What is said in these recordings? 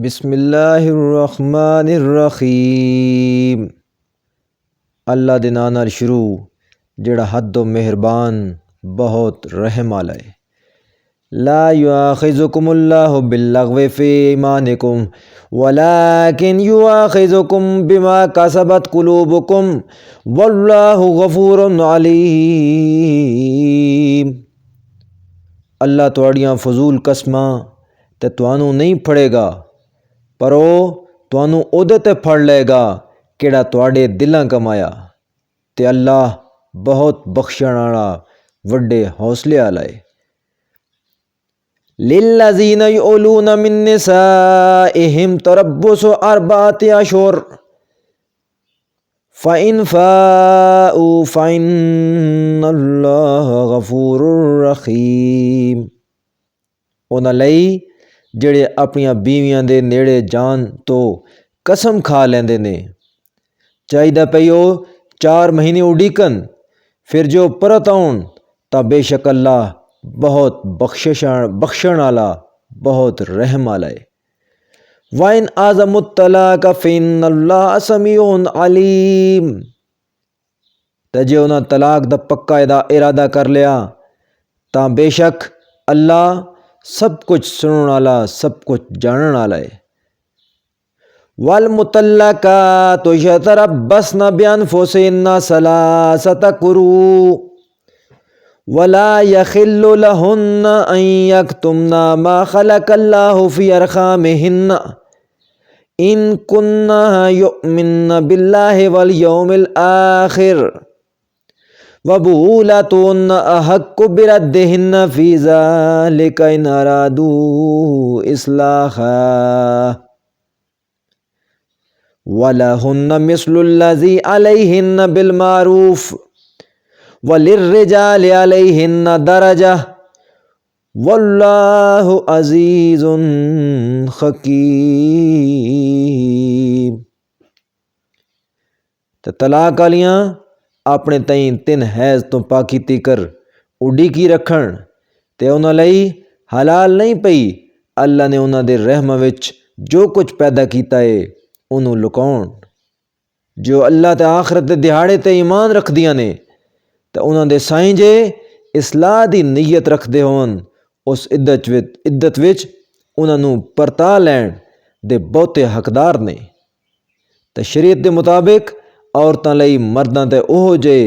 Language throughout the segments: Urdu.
بسم اللہ الرحمن الرحیم۔ اللہ دے ناں نال شروع جڑا حد و مہربان بہت رحم والا ہے۔ لا یؤاخذکم اللہ باللغو فی ایمانکم ولکن یؤاخذکم بما کسبت قلوبکم واللہ غفور علیم۔ اللہ تواڈیاں فضول قسماں تے تانوں نہیں پھڑے گا، پر وہ تانوں اودے تے پھڑ لے گا کیڑا تواڈے دلاں کمایا، تے اللہ بہت بخشن والا وڈے حوصلے والا ہے۔ للذین یؤلون من نسائہم تربص اربعۃ اشہر فإن فاؤوا فإن اللہ غفور رحیم۔ انہاں لئی جڑے اپنیاں بیویاں دے نیڑے جان تو قسم کھا لیندے نے، چاہیدا پئی او 4 مہینے اڈیکن، پھر جو پرت آؤن تاں بے شک اللہ بہت بخشن والا بہت رحم والا ہے۔ وَإِنْ أَعْزَمُوا الطَّلَاقَ فَإِنَّ اللَّهَ سَمِيعٌ عَلِيمٌ۔ تے جے انہاں طلاق دا پکا ارادہ کر لیا تاں بے شک اللہ سب کچھ سنن والا سب کچھ جانن والا ہے۔ وَالْمُطَلَّقَاتُ يَتَرَبَّصْنَ بِأَنفُسِهِنَّ 3 قُرُوءٍ وَلَا يَحِلُّ لَهُنَّ أَن يَكْتُمْنَ مَا خَلَقَ اللَّهُ فِي أَرْحَامِهِنَّ إِن كُنَّ يُؤْمِنَّ بِاللَّهِ وَالْيَوْمِ الْآخِرِ وَبُعُولَتُهُنَّ أَحَقُّ بِرَدِّهِنَّ فِي ذَلِكَ إِنْ أَرَادُوا إِصْلَاحًا وَلَهُنَّ مِثْلُ الَّذِي عَلَيْهِنَّ بِالْمَعْرُوفِ وَلِلرِّجَالِ عَلَيْهِنَّ دَرَجَةٌ وَاللَّهُ عَزِيزٌ حَكِيمٌ۔ تے طلاق والیاں اپنے تئیں 3 حیض تو پاکی تیکر اڈیکی رکھن تے انہاں لئی حلال نہیں پئی اللہ نے انہاں دے رحم وچ جو کچھ پیدا کیتا ہے انہوں لکاؤن۔ جو اللہ تے آخرت دے دہاڑے تے ایمان رکھ دیاں نے تے انہاں دے سائیں جے اصلاح دی نیت رکھ دے ہون اس عدت وچ انہاں نوں پرتا لین دے بہتے حقدار نے۔ تے شریعت دے مطابق عورتاں لئی مرداں تے اوہو جے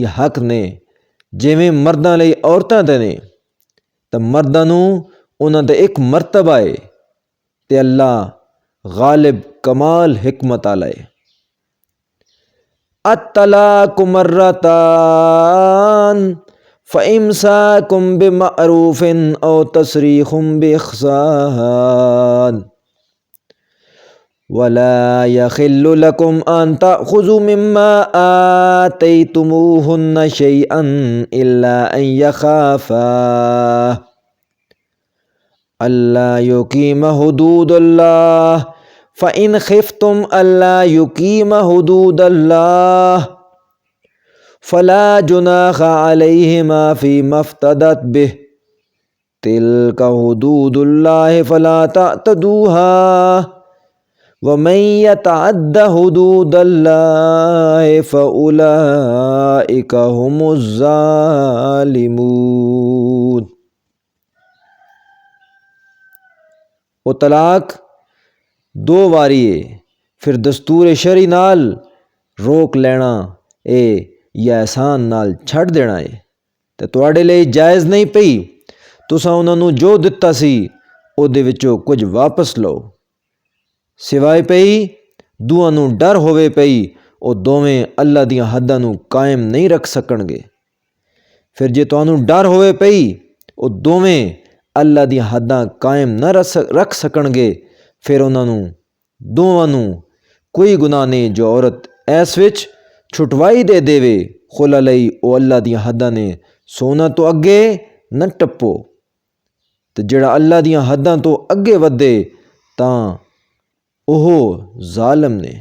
یہ حق نے جویں مرداں لئی عورتاں تے نے، تے مرداں نوں انہاں تے ایک مرتبہ ہے تے اللہ غالب کمال حکمت والا ہے۔ الطلاق مرتان فإمساك بمعروف أو تسريح بإحسان ولا يحل لكم أن تأخذوا مما آتيتموهن شيئا إلا أن يخافا ألا يقيما حدود الله فإن خفتم ألا يقيما حدود الله فلا جناح عليهما فيما افتدت به تلك حدود الله فلا تعتدوها ومن يتعد حدود الله فأولئك هم الظالمون۔ وہ طلاق 2 واری ہے، پھر دستور شرعی نال روک لینا اے یا احسان نال چھڑ دینا ہے تے تواڈے لئی جائز نہیں پئی تساں انہاں نوں جو دتا سی او دے وچوں کچھ واپس لو، سوائے پئی دوواں نوں ڈر ہووے پئی او دوویں اللہ دیاں حداں نوں قائم نہیں رکھ سکن گے۔ پھر جے تانوں ڈر ہووے پئی او دوویں اللہ دیاں حداں قائم نہ رکھ سکن گے، پھر انہاں نوں دوواں نوں کوئی گناہ نہیں جو عورت ایس وچ چھٹوائی دے دیوے خلا لئی او اللہ دیاں حداں نے سونا تو اگے نہ ٹپو، تے جڑا اللہ دیاں حداں تو اگے ودے تاں اوہ ظالم نے۔